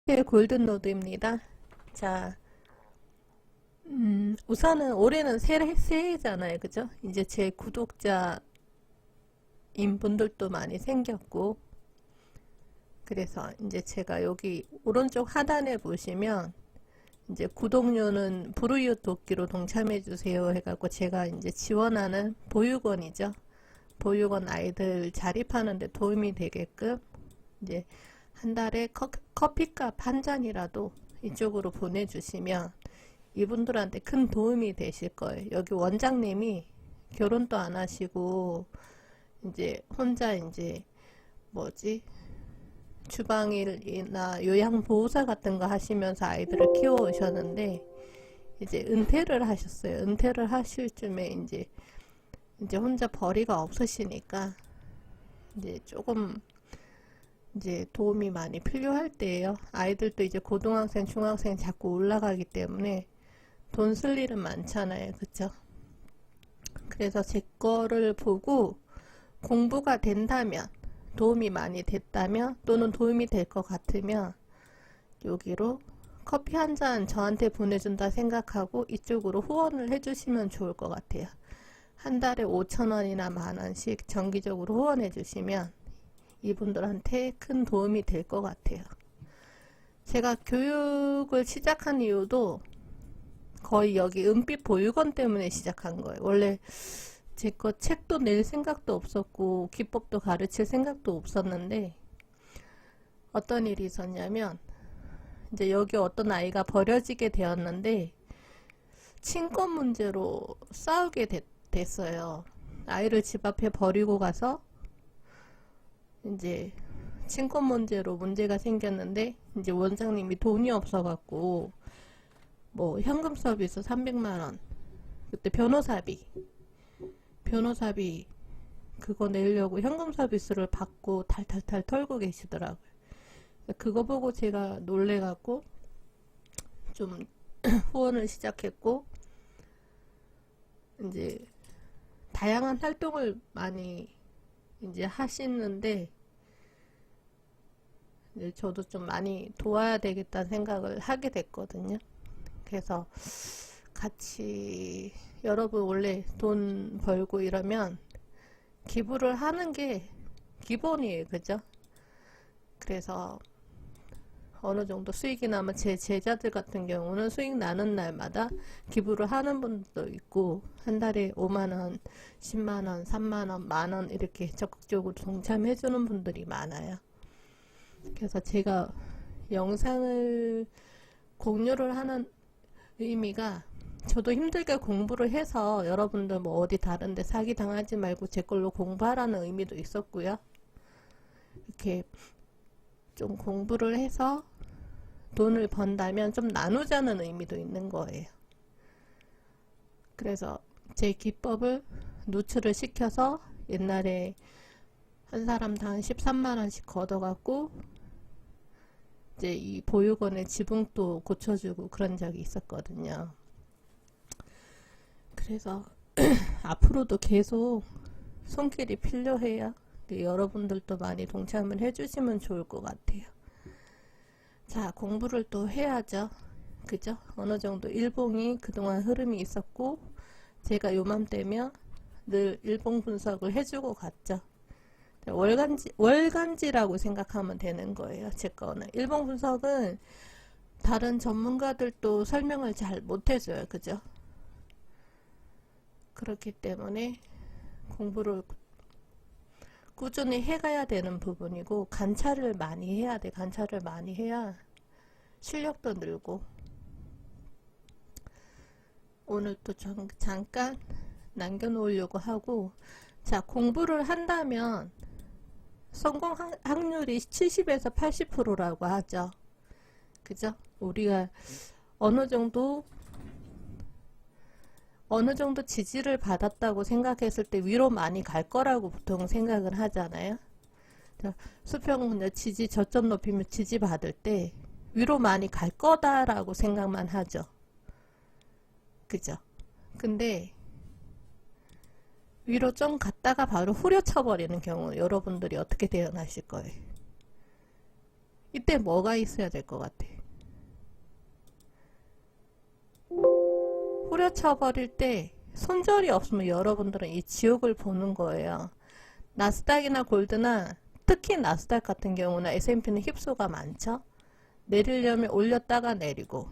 네, 골든로드입니다. 자, 우선은 올해는 새해잖아요. 그죠? 이제 제 구독자인 분들도 많이 생겼고, 그래서 이제 제가 여기 오른쪽 하단에 보시면, 이제 구독료는 불우이웃 돕기로 동참해주세요 해갖고 제가 이제 지원하는 보육원이죠. 보육원 아이들 자립하는 데 도움이 되게끔, 이제 한 달에 커피값 한 잔이라도 이쪽으로 보내주시면 이분들한테 큰 도움이 되실 거예요. 여기 원장님이 결혼도 안 하시고 이제 혼자 이제 뭐지 주방일이나 요양보호사 같은 거 하시면서 아이들을 키워오셨는데 이제 은퇴를 하셨어요. 은퇴를 하실 쯤에 이제 혼자 벌이가 없으시니까 이제 조금 이제 도움이 많이 필요할 때예요. 아이들도 이제 고등학생, 중학생 자꾸 올라가기 때문에 돈 쓸 일은 많잖아요. 그쵸? 그래서 제 거를 보고 공부가 된다면, 도움이 많이 됐다면, 또는 도움이 될 것 같으면 여기로 커피 한 잔 저한테 보내준다 생각하고 이쪽으로 후원을 해주시면 좋을 것 같아요. 한 달에 5,000원이나 만원씩 정기적으로 후원해 주시면 이분들한테 큰 도움이 될 것 같아요. 제가 교육을 시작한 이유도 거의 여기 은빛 보육원 때문에 시작한 거예요. 원래 제 거 책도 낼 생각도 없었고 기법도 가르칠 생각도 없었는데 어떤 일이 있었냐면 이제 여기 어떤 아이가 버려지게 되었는데 친권 문제로 싸우게 됐어요. 아이를 집 앞에 버리고 가서 이제 친권 문제로 문제가 생겼는데 이제 원장님이 돈이 없어갖고 뭐 현금 서비스 300만원 그때 변호사비 그거 내려고 현금 서비스를 받고 탈탈탈 털고 계시더라고요. 그거 보고 제가 놀래갖고 좀 후원을 시작했고 이제 다양한 활동을 많이 이제 하시는데 이제 저도 좀 많이 도와야 되겠다는 생각을 하게 됐거든요. 그래서 같이 여러분 원래 돈 벌고 이러면 기부를 하는 게 기본이에요. 그죠? 그래서 어느 정도 수익이 나면 제 제자들 같은 경우는 수익 나는 날마다 기부를 하는 분도 있고 한 달에 5만원, 10만원, 3만원, 만원 이렇게 적극적으로 동참해 주는 분들이 많아요. 그래서 제가 영상을 공유를 하는 의미가 저도 힘들게 공부를 해서 여러분들 뭐 어디 다른데 사기 당하지 말고 제 걸로 공부하라는 의미도 있었고요. 이렇게 좀 공부를 해서 돈을 번다면 좀 나누자는 의미도 있는 거예요. 그래서 제 기법을 노출을 시켜서 옛날에 한 사람당 13만원씩 걷어갖고 이제 이 보육원의 지붕도 고쳐주고 그런 적이 있었거든요. 그래서 앞으로도 계속 손길이 필요해요. 여러분들도 많이 동참을 해주시면 좋을 것 같아요. 자, 공부를 또 해야죠. 그죠? 어느 정도 일봉이 그동안 흐름이 있었고 제가 요맘때면 늘 일봉 분석을 해주고 갔죠. 월간지라고 생각하면 되는 거예요. 제 거는 일봉 분석은 다른 전문가들도 설명을 잘 못해줘요. 그죠? 그렇기 때문에 공부를 꾸준히 해가야 되는 부분이고 관찰을 많이 해야 돼. 관찰을 많이 해야 실력도 늘고. 오늘 또 잠깐 남겨놓으려고 하고, 자, 공부를 한다면 성공 확률이 70에서 80%라고 하죠. 그죠? 우리가 어느 정도 지지를 받았다고 생각했을 때 위로 많이 갈 거라고 보통 생각을 하잖아요. 수평 지지 저점 높이면 지지 받을 때 위로 많이 갈 거다라고 생각만 하죠. 그죠? 근데 위로 좀 갔다가 바로 후려쳐 버리는 경우 여러분들이 어떻게 대응하실 거예요? 이때 뭐가 있어야 될 것 같아? 후려쳐 버릴 때 손절이 없으면 여러분들은 이 지옥을 보는 거예요. 나스닥이나 골드나 특히 나스닥 같은 경우는 S&P는 힙소가 많죠. 내리려면 올렸다가 내리고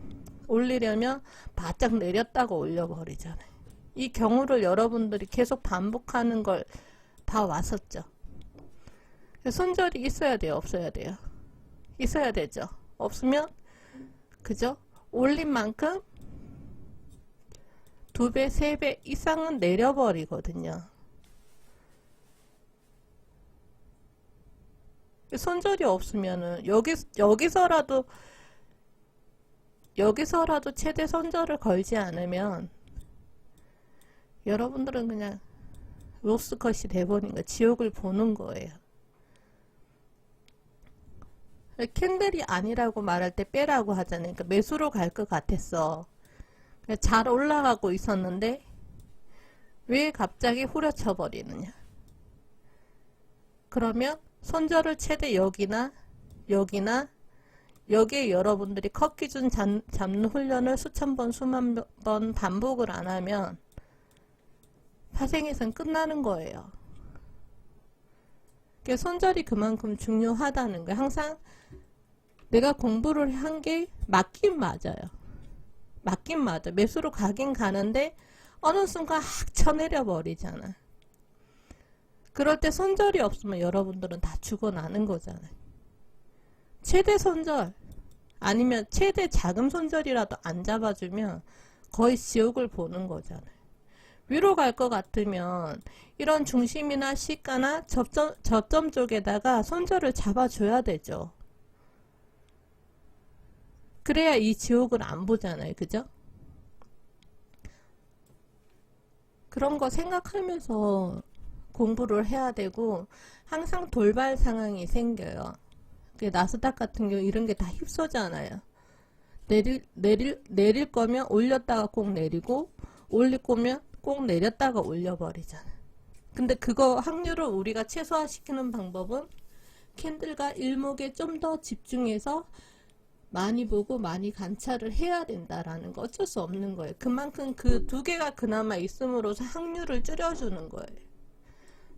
올리려면 바짝 내렸다가 올려버리잖아요. 이 경우를 여러분들이 계속 반복하는 걸 봐왔었죠. 손절이 있어야 돼요? 없어야 돼요? 있어야 되죠. 없으면 그죠? 올린 만큼 2배, 3배 이상은 내려버리거든요. 손절이 없으면은 여기서라도 최대 손절을 걸지 않으면 여러분들은 그냥 로스컷이 돼버린 거, 지옥을 보는 거예요. 캔들이 아니라고 말할 때 빼라고 하잖아요. 그러니까 매수로 갈 것 같았어. 잘 올라가고 있었는데 왜 갑자기 후려쳐 버리느냐. 그러면 손절을 최대 여기나 여기에 여러분들이 컷 기준 잡는 훈련을 수천 번 수만 번 반복을 안 하면 파생에선 끝나는 거예요. 손절이 그만큼 중요하다는 거예요. 항상 내가 공부를 한 게 맞긴 맞아요. 맞긴 맞아. 매수로 가긴 가는데 어느 순간 확 쳐내려 버리잖아. 그럴 때 손절이 없으면 여러분들은 다 죽어나는 거잖아요. 최대 손절 아니면 최대 자금 손절이라도 안 잡아주면 거의 지옥을 보는 거잖아요. 위로 갈 것 같으면 이런 중심이나 시가나 저점 쪽에다가 손절을 잡아줘야 되죠. 그래야 이 지옥을 안 보잖아요. 그죠? 그런 거 생각하면서 공부를 해야 되고 항상 돌발 상황이 생겨요. 나스닥 같은 경우 이런 게 다 휩소잖아요. 내릴 거면 올렸다가 꼭 내리고 올릴 거면 꼭 내렸다가 올려버리잖아. 근데 그거 확률을 우리가 최소화시키는 방법은 캔들과 일목에 좀 더 집중해서 많이 보고 많이 관찰을 해야 된다라는 거 어쩔 수 없는 거예요. 그만큼 그 두 개가 그나마 있음으로써 확률을 줄여주는 거예요.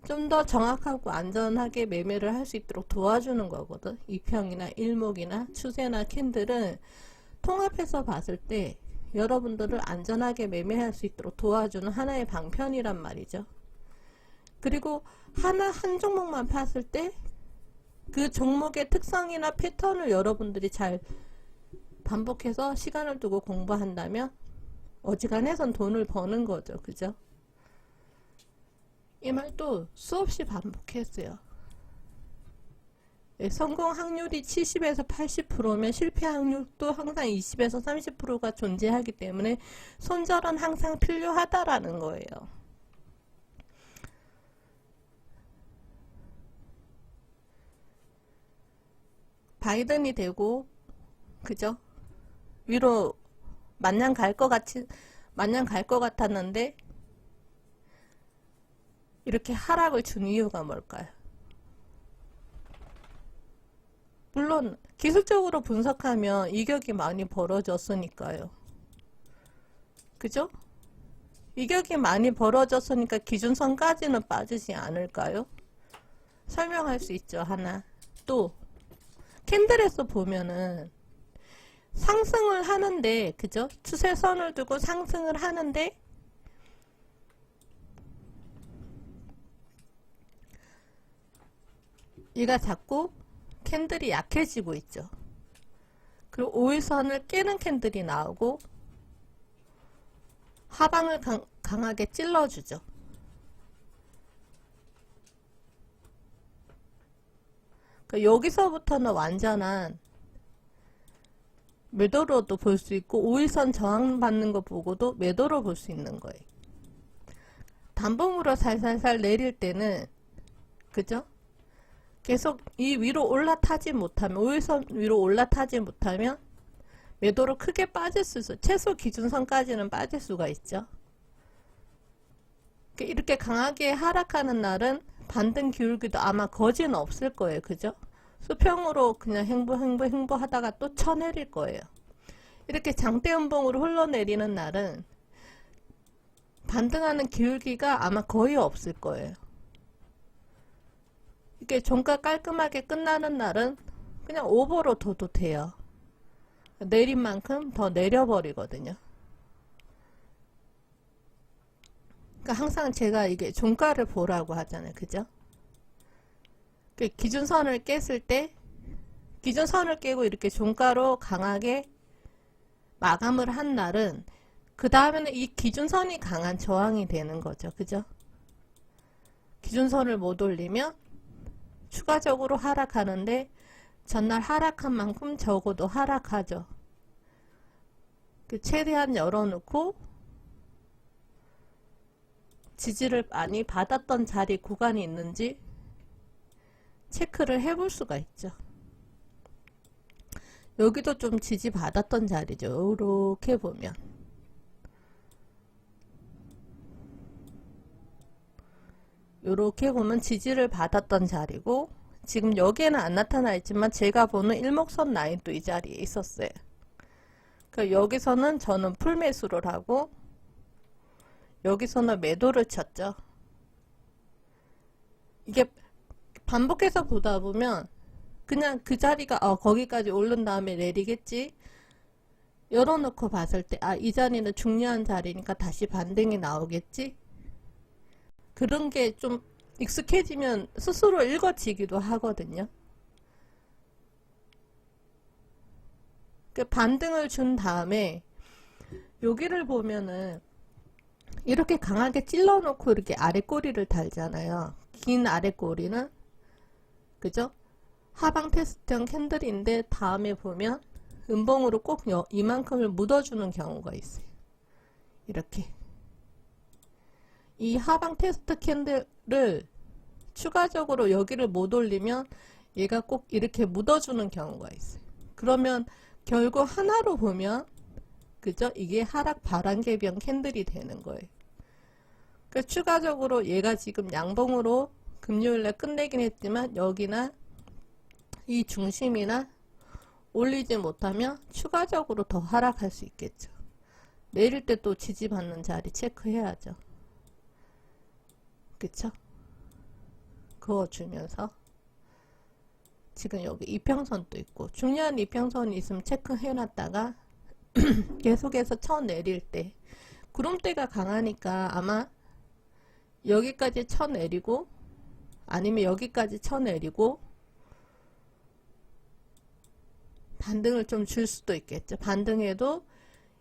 좀 더 정확하고 안전하게 매매를 할 수 있도록 도와주는 거거든. 이평이나 일목이나 추세나 캔들은 통합해서 봤을 때 여러분들을 안전하게 매매할 수 있도록 도와주는 하나의 방편이란 말이죠. 그리고 한 종목만 봤을 때 그 종목의 특성이나 패턴을 여러분들이 잘 반복해서 시간을 두고 공부한다면 어지간해선 돈을 버는 거죠. 그죠? 이 말도 수없이 반복했어요. 성공 확률이 70에서 80%면 실패 확률도 항상 20에서 30%가 존재하기 때문에 손절은 항상 필요하다라는 거예요. 바이든이 되고 그죠? 위로 마냥 갈 것 같았는데 이렇게 하락을 준 이유가 뭘까요? 물론 기술적으로 분석하면 이격이 많이 벌어졌으니까요. 그죠? 이격이 많이 벌어졌으니까 기준선까지는 빠지지 않을까요? 설명할 수 있죠. 하나. 또 캔들에서 보면은 상승을 하는데 그죠? 추세선을 두고 상승을 하는데 얘가 자꾸 캔들이 약해지고 있죠. 그리고 5일선을 깨는 캔들이 나오고 하방을 강하게 찔러주죠. 그러니까 여기서부터는 완전한 매도로도 볼 수 있고 5일선 저항받는 거 보고도 매도로 볼 수 있는 거예요. 단봉으로 살살살 내릴 때는 그죠? 계속 이 위로 올라타지 못하면 5일선 위로 올라타지 못하면 매도로 크게 빠질 수 있어요. 최소 기준선까지는 빠질 수가 있죠. 이렇게 강하게 하락하는 날은 반등 기울기도 아마 거진 없을 거예요. 그죠? 수평으로 그냥 행보 하다가 또 쳐내릴 거예요. 이렇게 장대음봉으로 흘러내리는 날은 반등하는 기울기가 아마 거의 없을 거예요. 이게 종가 깔끔하게 끝나는 날은 그냥 오버로 둬도 돼요. 내린 만큼 더 내려버리거든요. 그러니까 항상 제가 이게 종가를 보라고 하잖아요. 그죠? 기준선을 깼을 때 기준선을 깨고 이렇게 종가로 강하게 마감을 한 날은 그 다음에는 이 기준선이 강한 저항이 되는 거죠. 그죠? 기준선을 못 올리면 추가적으로 하락하는데 전날 하락한 만큼 적어도 하락하죠. 최대한 열어놓고 지지를 많이 받았던 자리 구간이 있는지 체크를 해볼 수가 있죠. 여기도 좀 지지 받았던 자리죠. 이렇게 보면 지지를 받았던 자리고, 지금 여기에는 안 나타나 있지만 제가 보는 일목선 라인도 이 자리에 있었어요. 그러니까 여기서는 저는 풀매수를 하고 여기서는 매도를 쳤죠. 이게 반복해서 보다 보면 그냥 그 자리가 거기까지 오른 다음에 내리겠지, 열어놓고 봤을 때 이 자리는 중요한 자리니까 다시 반등이 나오겠지, 그런 게 좀 익숙해지면 스스로 읽어지기도 하거든요. 그 반등을 준 다음에 여기를 보면은 이렇게 강하게 찔러 놓고 이렇게 아래 꼬리를 달잖아요. 긴 아래 꼬리는, 그죠? 하방 테스트형 캔들인데 다음에 보면 음봉으로 꼭 이만큼을 묻어주는 경우가 있어요. 이렇게 이 하방 테스트 캔들을 추가적으로 여기를 못 올리면 얘가 꼭 이렇게 묻어주는 경우가 있어요. 그러면 결국 하나로 보면, 그죠? 이게 하락 바람개비형 캔들이 되는 거예요. 그러니까 추가적으로 얘가 지금 양봉으로 금요일날 끝내긴 했지만 여기나 이 중심이나 올리지 못하면 추가적으로 더 하락할 수 있겠죠. 내릴 때 또 지지받는 자리 체크해야죠. 그쵸? 그어주면서 지금 여기 이평선도 있고 중요한 이평선이 있으면 체크해놨다가 계속해서 쳐내릴 때 구름대가 강하니까 아마 여기까지 쳐내리고 아니면 여기까지 쳐내리고 반등을 좀 줄 수도 있겠죠. 반등해도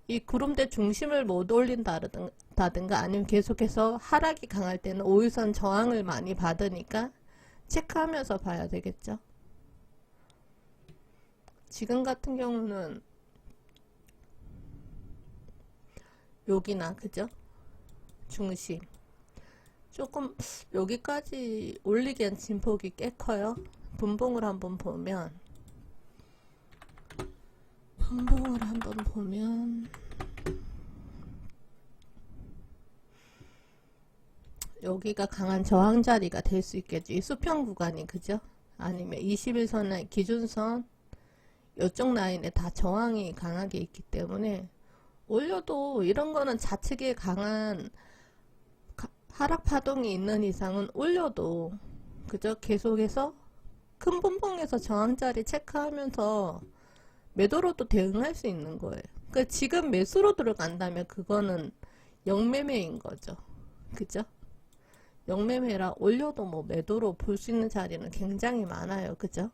이 구름대 중심을 못 올린다든가 아니면 계속해서 하락이 강할 때는 5일선 저항을 많이 받으니까 체크하면서 봐야 되겠죠. 지금 같은 경우는 여기나, 그죠? 중심 조금 여기까지 올리기엔 진폭이 꽤 커요. 분봉을 한번 보면 여기가 강한 저항 자리가 될 수 있겠죠. 이 수평 구간이, 그죠? 아니면 21선의 기준선 이쪽 라인에 다 저항이 강하게 있기 때문에 올려도 이런 거는 좌측에 강한 하락 파동이 있는 이상은 올려도, 그죠? 계속해서 큰 분봉에서 저항 자리 체크하면서 매도로도 대응할 수 있는 거예요. 그러니까 지금 매수로 들어간다면 그거는 영매매인 거죠. 그죠? 영매매라 올려도 뭐 매도로 볼 수 있는 자리는 굉장히 많아요. 그죠?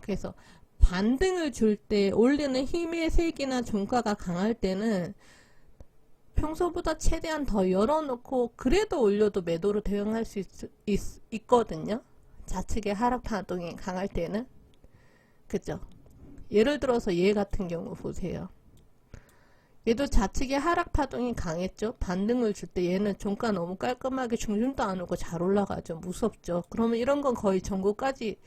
그래서 반등을 줄 때 올리는 힘의 색이나 종가가 강할 때는 평소보다 최대한 더 열어놓고 그래도 올려도 매도로 대응할 수 있거든요. 좌측의 하락 파동이 강할 때는. 그죠? 예를 들어서 얘 같은 경우 보세요. 얘도 좌측의 하락 파동이 강했죠. 반등을 줄 때 얘는 종가 너무 깔끔하게 중심도 안 오고 잘 올라가죠. 무섭죠. 그러면 이런 건 거의 전고까지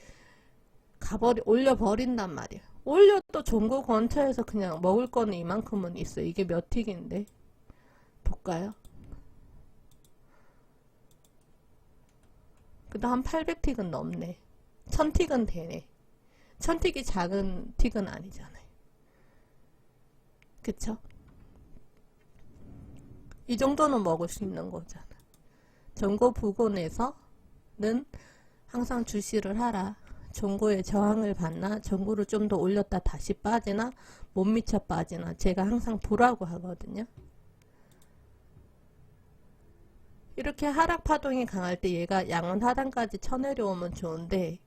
올려버린단 말이에요. 올려도 전고 근처에서 그냥 먹을 거는 이만큼은 있어. 이게 몇 틱인데 볼까요? 그래도 한 800틱은 넘네. 1000틱은 되네. 1000틱이 작은 틱은 아니잖아요. 그쵸? 이 정도는 먹을 수 있는 거잖아. 전고 부근에서는 항상 주시를 하라. 전고에 저항을 받나, 전고를 좀 더 올렸다 다시 빠지나, 못 미쳐 빠지나, 제가 항상 보라고 하거든요. 이렇게 하락 파동이 강할 때 얘가 양은 하단까지 쳐내려오면 좋은데,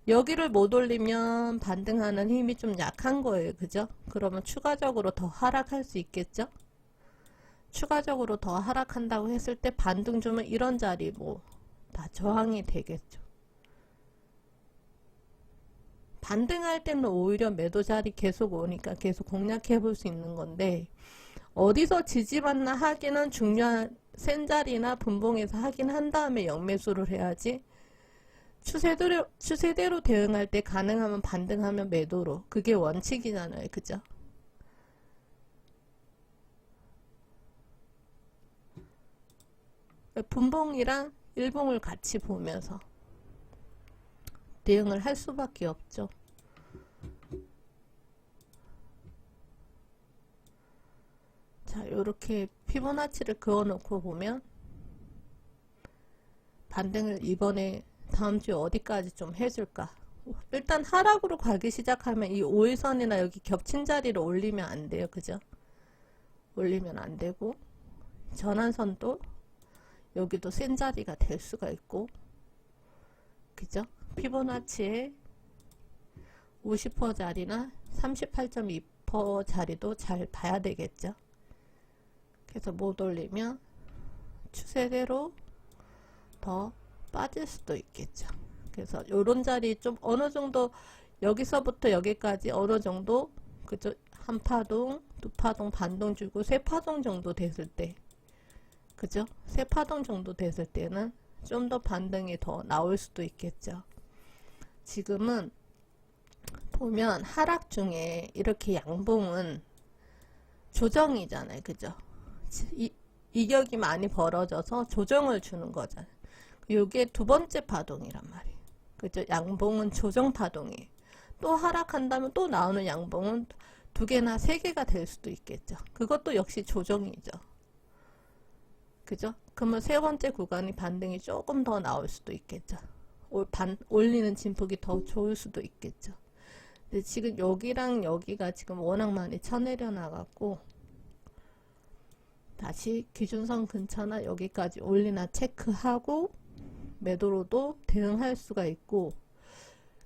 여기를 못 올리면 반등하는 힘이 좀 약한 거예요. 그죠? 그러면 추가적으로 더 하락할 수 있겠죠? 추가적으로 더 하락한다고 했을 때 반등 주면 이런 자리 뭐 다 저항이 되겠죠. 반등할 때는 오히려 매도 자리 계속 오니까 계속 공략해 볼 수 있는 건데, 어디서 지지받나 하기는 중요한, 센 자리나 분봉에서 하긴 한 다음에 역매수를 해야지, 추세대로 대응할 때 가능하면 반등하면 매도로. 그게 원칙이잖아요. 그죠? 분봉이랑 일봉을 같이 보면서 대응을 할 수밖에 없죠. 자, 요렇게 피보나치를 그어놓고 보면 반등을 이번에 다음주에 어디까지 좀 해줄까. 일단 하락으로 가기 시작하면 이 5일선이나 여기 겹친 자리를 올리면 안 돼요. 그죠? 올리면 안 되고, 전환선도 여기도 센 자리가 될 수가 있고, 그죠? 피보나치의 50% 자리나 38.2% 자리도 잘 봐야 되겠죠. 그래서 못 올리면 추세대로 더 빠질 수도 있겠죠. 그래서 요런 자리 좀 어느 정도, 여기서부터 여기까지 어느 정도, 그죠? 한 파동, 두 파동, 반동 주고 세 파동 정도 됐을 때, 그죠? 세 파동 정도 됐을 때는 좀 더 반등이 더 나올 수도 있겠죠. 지금은 보면 하락 중에 이렇게 양봉은 조정이잖아요. 그죠? 이격이 많이 벌어져서 조정을 주는 거잖아요. 요게 두 번째 파동이란 말이에요. 그죠? 양봉은 조정 파동이에요. 또 하락한다면 또 나오는 양봉은 두 개나 세 개가 될 수도 있겠죠. 그것도 역시 조정이죠. 그죠? 그러면 세 번째 구간이 반등이 조금 더 나올 수도 있겠죠. 올리는 진폭이 더 좋을 수도 있겠죠. 근데 지금 여기랑 여기가 지금 워낙 많이 쳐내려 나갔고, 다시 기준선 근처나 여기까지 올리나 체크하고 매도로도 대응할 수가 있고,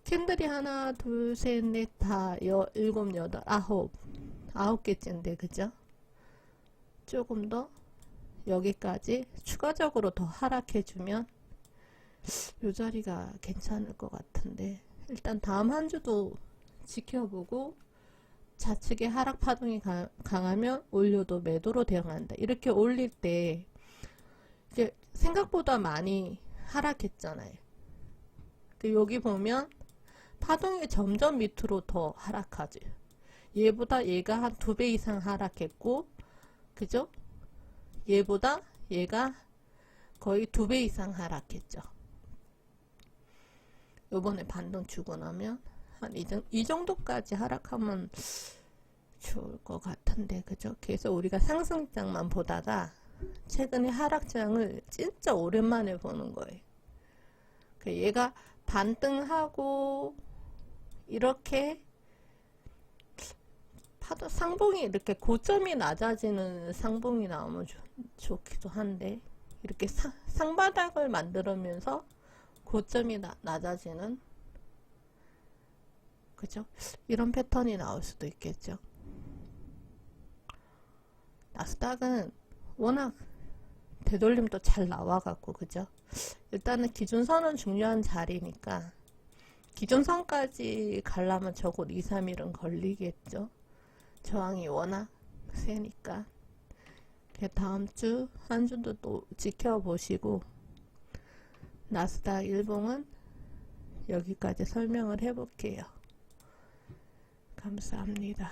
캔들이 하나 둘 셋 넷 다 일곱 여덟 아홉 개째인데, 그죠? 조금 더 여기까지 추가적으로 더 하락해주면 이 자리가 괜찮을 것 같은데, 일단 다음 한 주도 지켜보고, 좌측에 하락 파동이 강하면 올려도 매도로 대응한다. 이렇게 올릴 때 이제 생각보다 많이 하락했잖아요. 여기 보면 파동이 점점 밑으로 더 하락하죠. 얘보다 얘가 한 2배 이상 하락했고, 그죠? 얘보다 얘가 거의 2배 이상 하락했죠. 요번에 반등 주고 나면 한 이 정도까지 하락하면 좋을 것 같은데, 그죠? 그래서 우리가 상승장만 보다가 최근에 하락장을 진짜 오랜만에 보는 거예요. 얘가 반등하고 이렇게 상봉이 이렇게 고점이 낮아지는 상봉이 나오면 좋기도 한데, 이렇게 상바닥을 만들면서 고점이 낮아지는, 그죠? 이런 패턴이 나올 수도 있겠죠. 나스닥은 워낙 되돌림도 잘 나와갖고, 그죠? 일단은 기준선은 중요한 자리니까 기준선까지 가려면 적어도 2, 3일은 걸리겠죠. 저항이 워낙 세니까. 다음 주 한 주도 또 지켜보시고, 나스닥 일봉은 여기까지 설명을 해볼게요. 감사합니다.